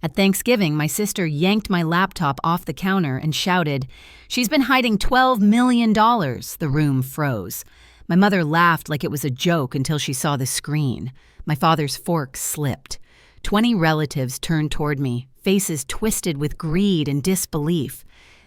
At Thanksgiving, my sister yanked my laptop off the counter and shouted, "She's been hiding $12 million." The room froze. My mother laughed like it was a joke until she saw the screen. My father's fork slipped. 20 relatives turned toward me, faces twisted with greed and disbelief.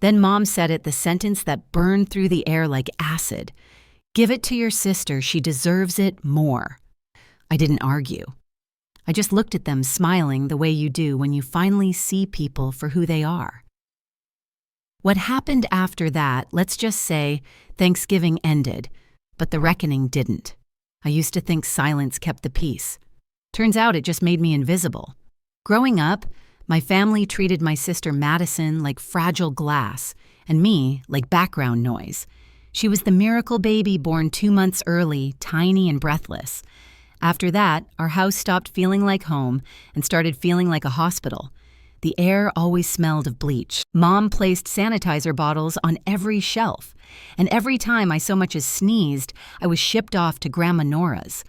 Then Mom said it, the sentence that burned through the air like acid. "Give it to your sister, she deserves it more." I didn't argue. I just looked at them, smiling the way you do when you finally see people for who they are. What happened after that, let's just say, Thanksgiving ended, but the reckoning didn't. I used to think silence kept the peace. Turns out it just made me invisible. Growing up, my family treated my sister Madison like fragile glass, and me like background noise. She was the miracle baby born 2 months early, tiny and breathless. After that, our house stopped feeling like home and started feeling like a hospital. The air always smelled of bleach. Mom placed sanitizer bottles on every shelf, and every time I so much as sneezed, I was shipped off to Grandma Nora's.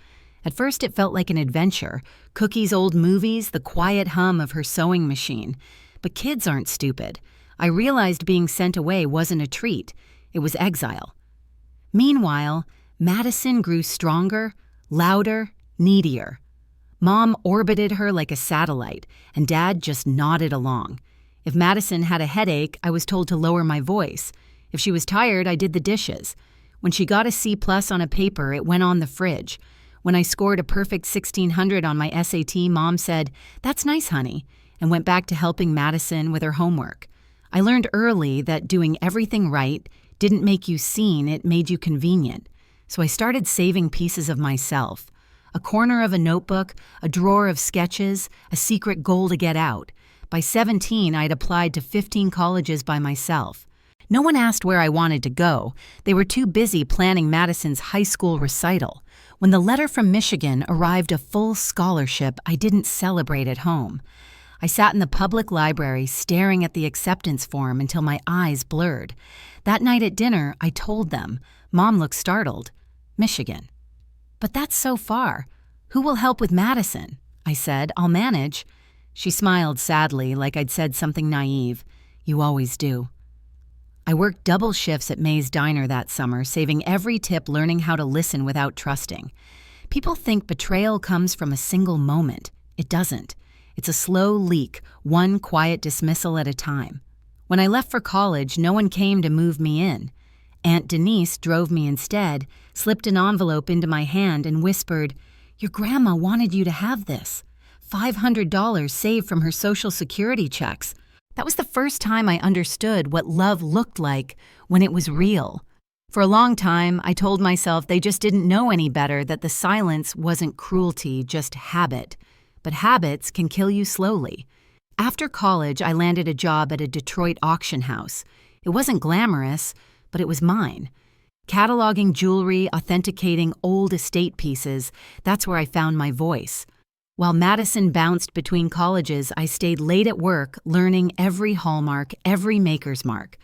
At first it felt like an adventure, Cookie's old movies, the quiet hum of her sewing machine. But kids aren't stupid. I realized being sent away wasn't a treat. It was exile. Meanwhile, Madison grew stronger, louder, needier. Mom orbited her like a satellite, and Dad just nodded along. If Madison had a headache, I was told to lower my voice. If she was tired, I did the dishes. When she got a C+ on a paper, it went on the fridge. When I scored a perfect 1600 on my SAT, Mom said, "That's nice, honey," and went back to helping Madison with her homework. I learned early that doing everything right didn't make you seen, it made you convenient. So I started saving pieces of myself. A corner of a notebook, a drawer of sketches, a secret goal to get out. By 17, I'd applied to 15 colleges by myself. No one asked where I wanted to go. They were too busy planning Madison's high school recital. When the letter from Michigan arrived a full scholarship, I didn't celebrate at home. I sat in the public library staring at the acceptance form until my eyes blurred. That night at dinner, I told them. Mom looked startled. "Michigan." "But that's so far. Who will help with Madison?" I said. "I'll manage." She smiled sadly, like I'd said something naive. "You always do." I worked double shifts at May's Diner that summer, saving every tip, learning how to listen without trusting. People think betrayal comes from a single moment. It doesn't. It's a slow leak, one quiet dismissal at a time. When I left for college, no one came to move me in. Aunt Denise drove me instead, slipped an envelope into my hand and whispered, "Your grandma wanted you to have this. $500 saved from her Social Security checks." That was the first time I understood what love looked like when it was real. For a long time, I told myself they just didn't know any better, that the silence wasn't cruelty, just habit. But habits can kill you slowly. After college, I landed a job at a Detroit auction house. It wasn't glamorous, but it was mine. Cataloging jewelry, authenticating old estate pieces, that's where I found my voice. While Madison bounced between colleges, I stayed late at work, learning every hallmark, every maker's mark.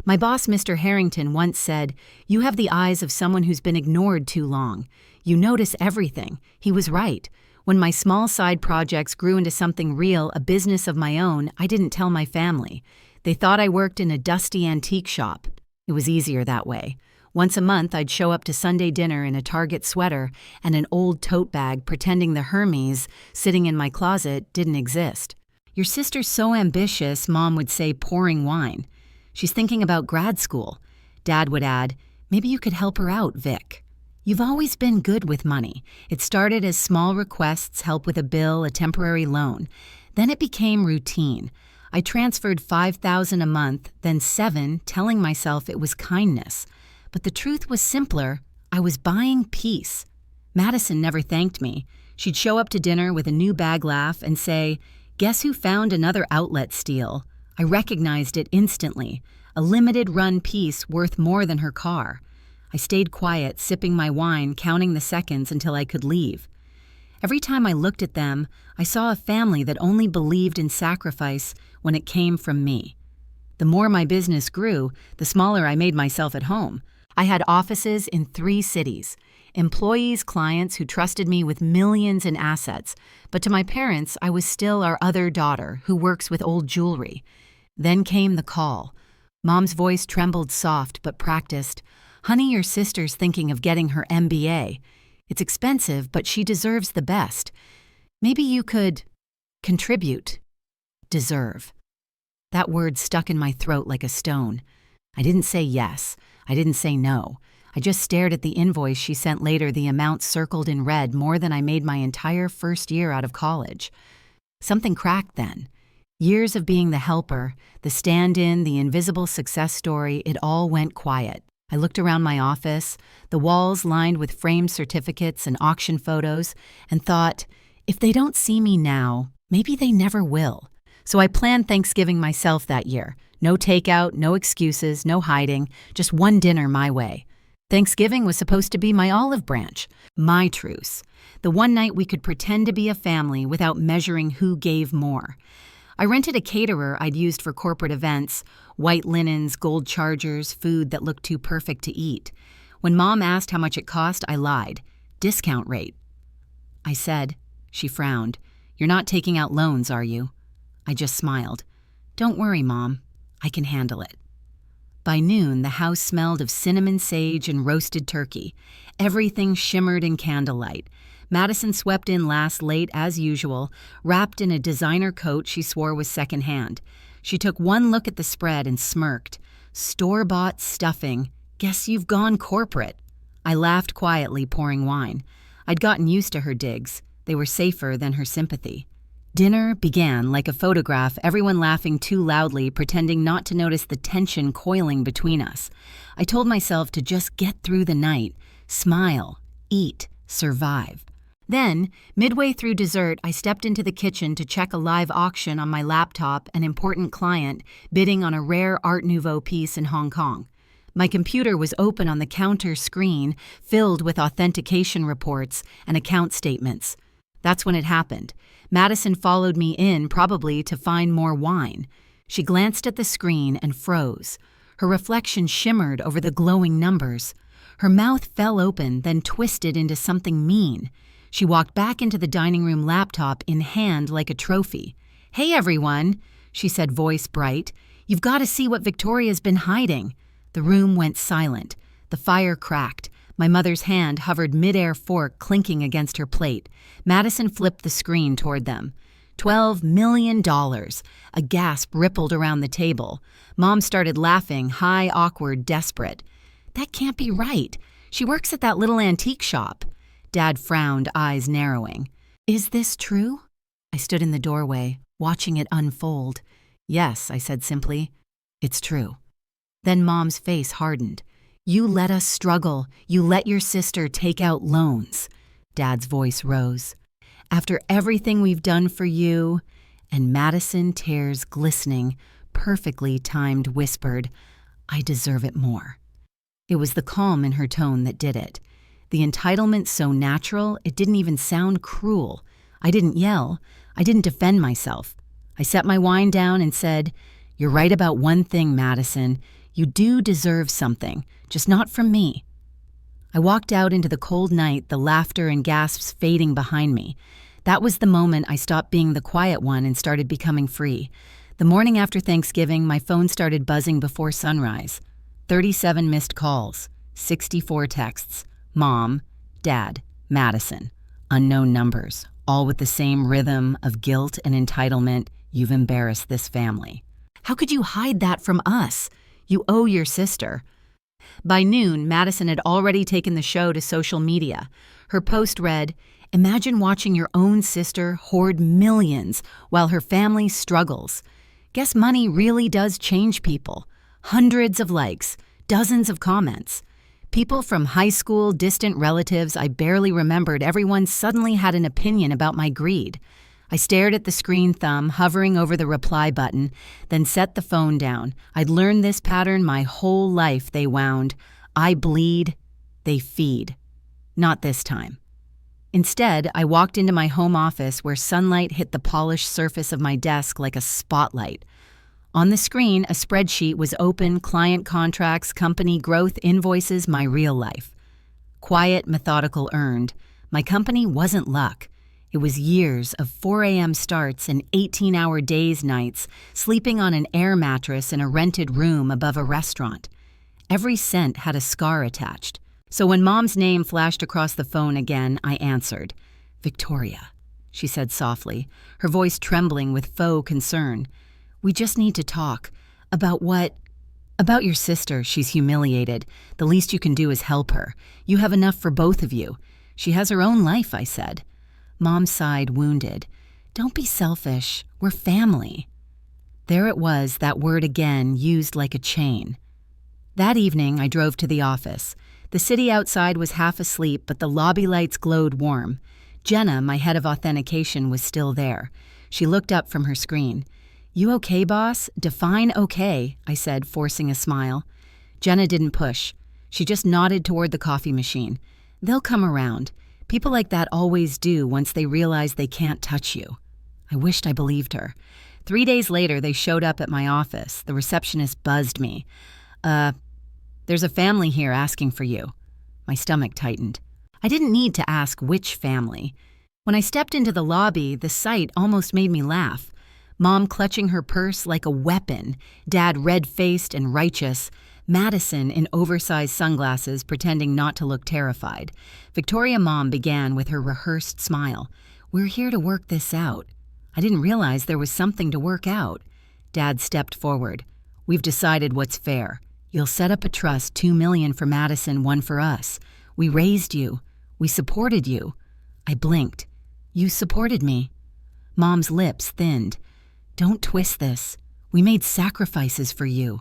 My boss, Mr. Harrington, once said, "You have the eyes of someone who's been ignored too long. You notice everything." He was right. When my small side projects grew into something real, a business of my own, I didn't tell my family. They thought I worked in a dusty antique shop. It was easier that way. Once a month, I'd show up to Sunday dinner in a Target sweater and an old tote bag, pretending the Hermes sitting in my closet didn't exist. "Your sister's so ambitious," Mom would say, pouring wine. "She's thinking about grad school." Dad would add, "Maybe you could help her out, Vic." You've always been good with money. It started as small requests, help with a bill, a temporary loan. Then it became routine. I transferred $5,000 a month, then $7,000, telling myself it was kindness. But the truth was simpler. I was buying peace. Madison never thanked me. She'd show up to dinner with a new bag laugh and say, "Guess who found another outlet steal?" I recognized it instantly. A limited run piece worth more than her car. I stayed quiet, sipping my wine, counting the seconds until I could leave. Every time I looked at them, I saw a family that only believed in sacrifice when it came from me. The more my business grew, the smaller I made myself at home. I had offices in 3 cities, employees, clients who trusted me with millions in assets, but to my parents, I was still our other daughter who works with old jewelry. Then came the call. Mom's voice trembled soft but practiced. "Honey, your sister's thinking of getting her MBA. It's expensive, but she deserves the best. Maybe you could contribute." Deserve. That word stuck in my throat like a stone. I didn't say yes. I didn't say no. I just stared at the invoice she sent later, the amount circled in red, more than I made my entire first year out of college. Something cracked then. Years of being the helper, the stand-in, the invisible success story, it all went quiet. I looked around my office, the walls lined with framed certificates and auction photos, and thought, if they don't see me now, maybe they never will. So I planned Thanksgiving myself that year. No takeout, no excuses, no hiding, just one dinner my way. Thanksgiving was supposed to be my olive branch, my truce, the one night we could pretend to be a family without measuring who gave more. I rented a caterer I'd used for corporate events, white linens, gold chargers, food that looked too perfect to eat. When Mom asked how much it cost, I lied. Discount rate. I said. She frowned. "You're not taking out loans, are you?" I just smiled. "Don't worry, Mom. I can handle it." By noon, the house smelled of cinnamon sage and roasted turkey. Everything shimmered in candlelight. Madison swept in last late as usual, wrapped in a designer coat she swore was secondhand. She took one look at the spread and smirked. "Store-bought stuffing. Guess you've gone corporate." I laughed quietly, pouring wine. I'd gotten used to her digs. They were safer than her sympathy. Dinner began like a photograph, everyone laughing too loudly, pretending not to notice the tension coiling between us. I told myself to just get through the night, smile, eat, survive. Then, midway through dessert, I stepped into the kitchen to check a live auction on my laptop, an important client bidding on a rare Art Nouveau piece in Hong Kong. My computer was open on the counter screen, filled with authentication reports and account statements. That's when it happened. Madison followed me in, probably to find more wine. She glanced at the screen and froze. Her reflection shimmered over the glowing numbers. Her mouth fell open, then twisted into something mean. She walked back into the dining room, laptop in hand like a trophy. "Hey, everyone," she said, voice bright. "You've got to see what Victoria's been hiding." The room went silent. The fire cracked. My mother's hand hovered mid-air, fork clinking against her plate. Madison flipped the screen toward them. $12 million. A gasp rippled around the table. Mom started laughing, high, awkward, desperate. "That can't be right. She works at that little antique shop." Dad frowned, eyes narrowing. "Is this true?" I stood in the doorway, watching it unfold. "Yes," I said simply. "It's true." Then Mom's face hardened. "You let us struggle. You let your sister take out loans." Dad's voice rose. "After everything we've done for you," and Madison, tears glistening, perfectly timed, whispered, "I deserve it more." It was the calm in her tone that did it. The entitlement so natural, it didn't even sound cruel. I didn't yell. I didn't defend myself. I set my wine down and said, "You're right about one thing, Madison. You do deserve something, just not from me." I walked out into the cold night, the laughter and gasps fading behind me. That was the moment I stopped being the quiet one and started becoming free. The morning after Thanksgiving, my phone started buzzing before sunrise. 37 missed calls, 64 texts. Mom, Dad, Madison. Unknown numbers, all with the same rhythm of guilt and entitlement. "You've embarrassed this family. How could you hide that from us? You owe your sister." By noon, Madison had already taken the show to social media. Her post read, "Imagine watching your own sister hoard millions while her family struggles. Guess money really does change people." Hundreds of likes, dozens of comments. People from high school, distant relatives I barely remembered, everyone suddenly had an opinion about my greed. I stared at the screen thumb hovering over the reply button, then set the phone down. I'd learned this pattern my whole life, they wound. I bleed, they feed. Not this time. Instead, I walked into my home office where sunlight hit the polished surface of my desk like a spotlight. On the screen, a spreadsheet was open: client contracts, company growth, invoices, my real life. Quiet, methodical, earned. My company wasn't luck. It was years of 4 a.m. starts and 18-hour days, nights, sleeping on an air mattress in a rented room above a restaurant. Every cent had a scar attached. So when Mom's name flashed across the phone again, I answered. "Victoria," she said softly, her voice trembling with faux concern. "We just need to talk. About what?" "About your sister. She's humiliated. The least you can do is help her. You have enough for both of you. She has her own life," I said. Mom sighed, wounded. "Don't be selfish. We're family." There it was, that word again, used like a chain. That evening, I drove to the office. The city outside was half asleep, but the lobby lights glowed warm. Jenna, my head of authentication, was still there. She looked up from her screen. "You okay, boss? Define okay," I said, forcing a smile. Jenna didn't push. She just nodded toward the coffee machine. "They'll come around. People like that always do once they realize they can't touch you." I wished I believed her. 3 days later, they showed up at my office. The receptionist buzzed me. There's a family here asking for you." My stomach tightened. I didn't need to ask which family. When I stepped into the lobby, the sight almost made me laugh. Mom clutching her purse like a weapon, Dad red-faced and righteous, Madison in oversized sunglasses pretending not to look terrified. Victoria Mom began with her rehearsed smile. "We're here to work this out." I didn't realize there was something to work out. Dad stepped forward. "We've decided what's fair. You'll set up a trust, $2 million for Madison, 1 for us. We raised you. We supported you." I blinked. "You supported me?" Mom's lips thinned. "Don't twist this. We made sacrifices for you."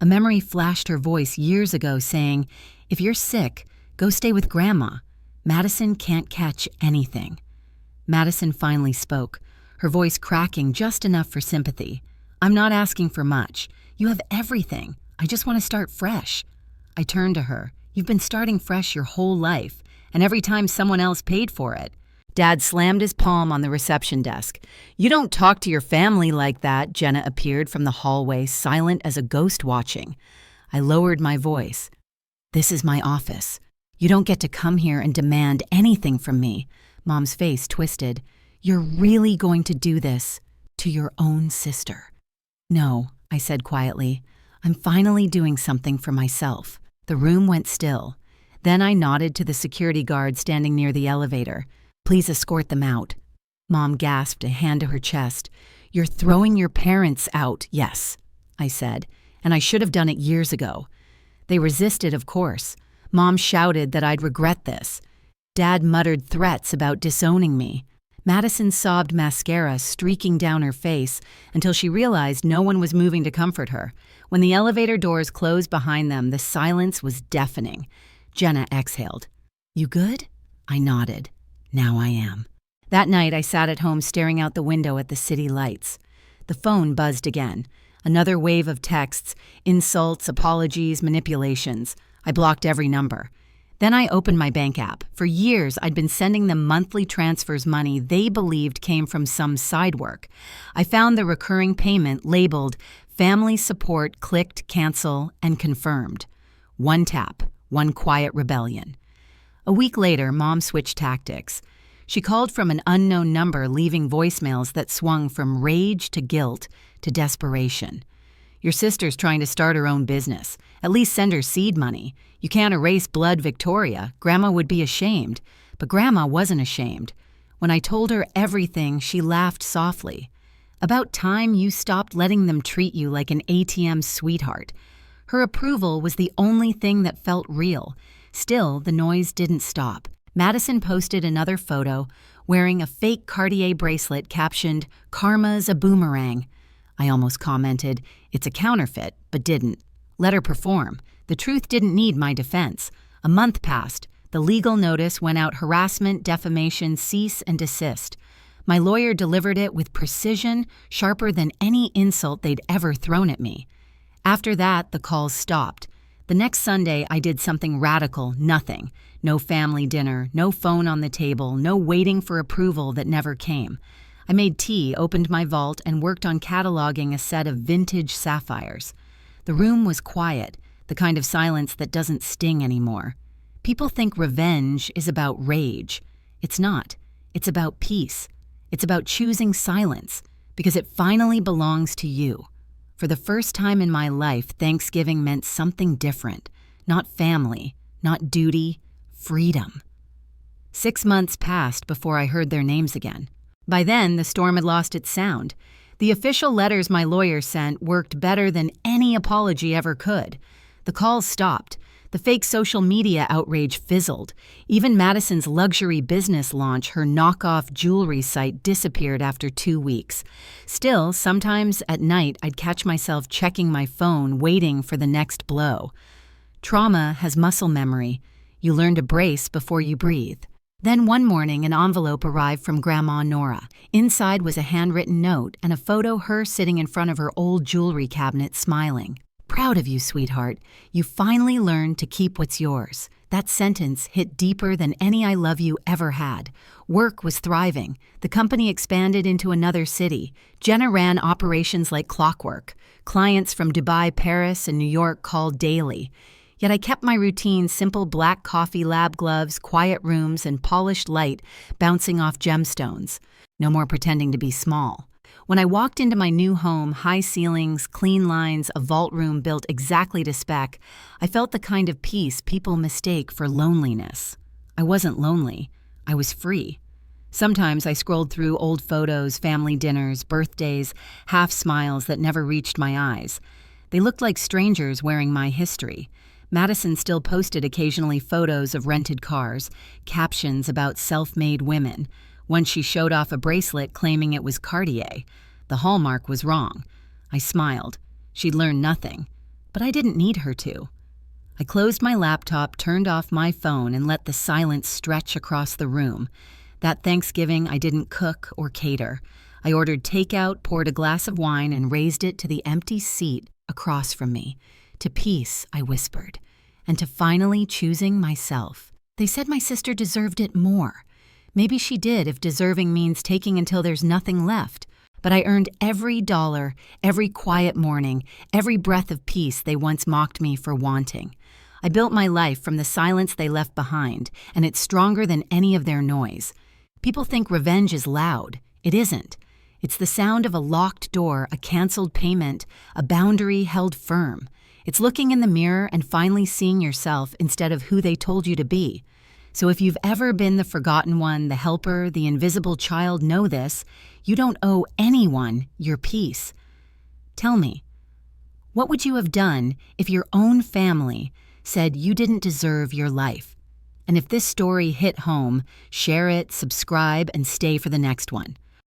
A memory flashed her voice years ago saying, "If you're sick, go stay with Grandma. Madison can't catch anything." Madison finally spoke, her voice cracking just enough for sympathy. "I'm not asking for much. You have everything. I just want to start fresh." I turned to her. "You've been starting fresh your whole life, and every time someone else paid for it." Dad slammed his palm on the reception desk. "You don't talk to your family like that." Jenna appeared from the hallway, silent as a ghost watching. I lowered my voice. "This is my office. You don't get to come here and demand anything from me." Mom's face twisted. "You're really going to do this to your own sister?" "No," I said quietly. "I'm finally doing something for myself." The room went still. Then I nodded to the security guard standing near the elevator. "Please escort them out." Mom gasped, a hand to her chest. "You're throwing your parents out." "Yes," I said, "and I should have done it years ago." They resisted, of course. Mom shouted that I'd regret this. Dad muttered threats about disowning me. Madison sobbed mascara streaking down her face until she realized no one was moving to comfort her. When the elevator doors closed behind them, the silence was deafening. Jenna exhaled. "You good?" I nodded. "Now I am." That night, I sat at home staring out the window at the city lights. The phone buzzed again. Another wave of texts, insults, apologies, manipulations. I blocked every number. Then I opened my bank app. For years, I'd been sending them monthly transfers money they believed came from some side work. I found the recurring payment labeled Family Support, clicked Cancel, and confirmed. One tap, one quiet rebellion. A week later, Mom switched tactics. She called from an unknown number, leaving voicemails that swung from rage to guilt to desperation. "Your sister's trying to start her own business. At least send her seed money. You can't erase blood, Victoria. Grandma would be ashamed." But Grandma wasn't ashamed. When I told her everything, she laughed softly. "About time you stopped letting them treat you like an ATM sweetheart." Her approval was the only thing that felt real. Still, the noise didn't stop. Madison posted another photo, wearing a fake Cartier bracelet captioned, "Karma's a boomerang." I almost commented, "It's a counterfeit," but didn't. Let her perform. The truth didn't need my defense. A month passed. The legal notice went out: harassment, defamation, cease and desist. My lawyer delivered it with precision, sharper than any insult they'd ever thrown at me. After that, the calls stopped. The next Sunday, I did something radical: nothing. No family dinner, no phone on the table, no waiting for approval that never came. I made tea, opened my vault, and worked on cataloging a set of vintage sapphires. The room was quiet, the kind of silence that doesn't sting anymore. People think revenge is about rage. It's not. It's about peace. It's about choosing silence, because it finally belongs to you. For the first time in my life, Thanksgiving meant something different. Not family, not duty, freedom. 6 months passed before I heard their names again. By then, the storm had lost its sound. The official letters my lawyer sent worked better than any apology ever could. The calls stopped. The fake social media outrage fizzled. Even Madison's luxury business launch, her knockoff jewelry site, disappeared after 2 weeks. Still, sometimes at night, I'd catch myself checking my phone, waiting for the next blow. Trauma has muscle memory. You learn to brace before you breathe. Then one morning, an envelope arrived from Grandma Nora. Inside was a handwritten note and a photo of her sitting in front of her old jewelry cabinet smiling. Proud of you, sweetheart. You finally learned to keep what's yours. That sentence hit deeper than any I love you ever had. Work was thriving. The company expanded into another city. Jenna ran operations like clockwork. Clients from Dubai, Paris, and New York called daily. Yet I kept my routine: simple black coffee, lab gloves, quiet rooms, and polished light bouncing off gemstones. No more pretending to be small. When I walked into my new home, high ceilings, clean lines, a vault room built exactly to spec, I felt the kind of peace people mistake for loneliness. I wasn't lonely. I was free. Sometimes I scrolled through old photos, family dinners, birthdays, half smiles that never reached my eyes. They looked like strangers wearing my history. Madison still posted occasionally photos of rented cars, captions about self-made women. Once she showed off a bracelet claiming it was Cartier. The hallmark was wrong. I smiled. She'd learned nothing. But I didn't need her to. I closed my laptop, turned off my phone, and let the silence stretch across the room. That Thanksgiving, I didn't cook or cater. I ordered takeout, poured a glass of wine, and raised it to the empty seat across from me. To peace, I whispered, and to finally choosing myself. They said my sister deserved it more. Maybe she did, if deserving means taking until there's nothing left. But I earned every dollar, every quiet morning, every breath of peace they once mocked me for wanting. I built my life from the silence they left behind, and it's stronger than any of their noise. People think revenge is loud. It isn't. It's the sound of a locked door, a canceled payment, a boundary held firm. It's looking in the mirror and finally seeing yourself instead of who they told you to be. So if you've ever been the forgotten one, the helper, the invisible child, know this: you don't owe anyone your peace. Tell me, what would you have done if your own family said you didn't deserve your life? And if this story hit home, share it, subscribe, and stay for the next one.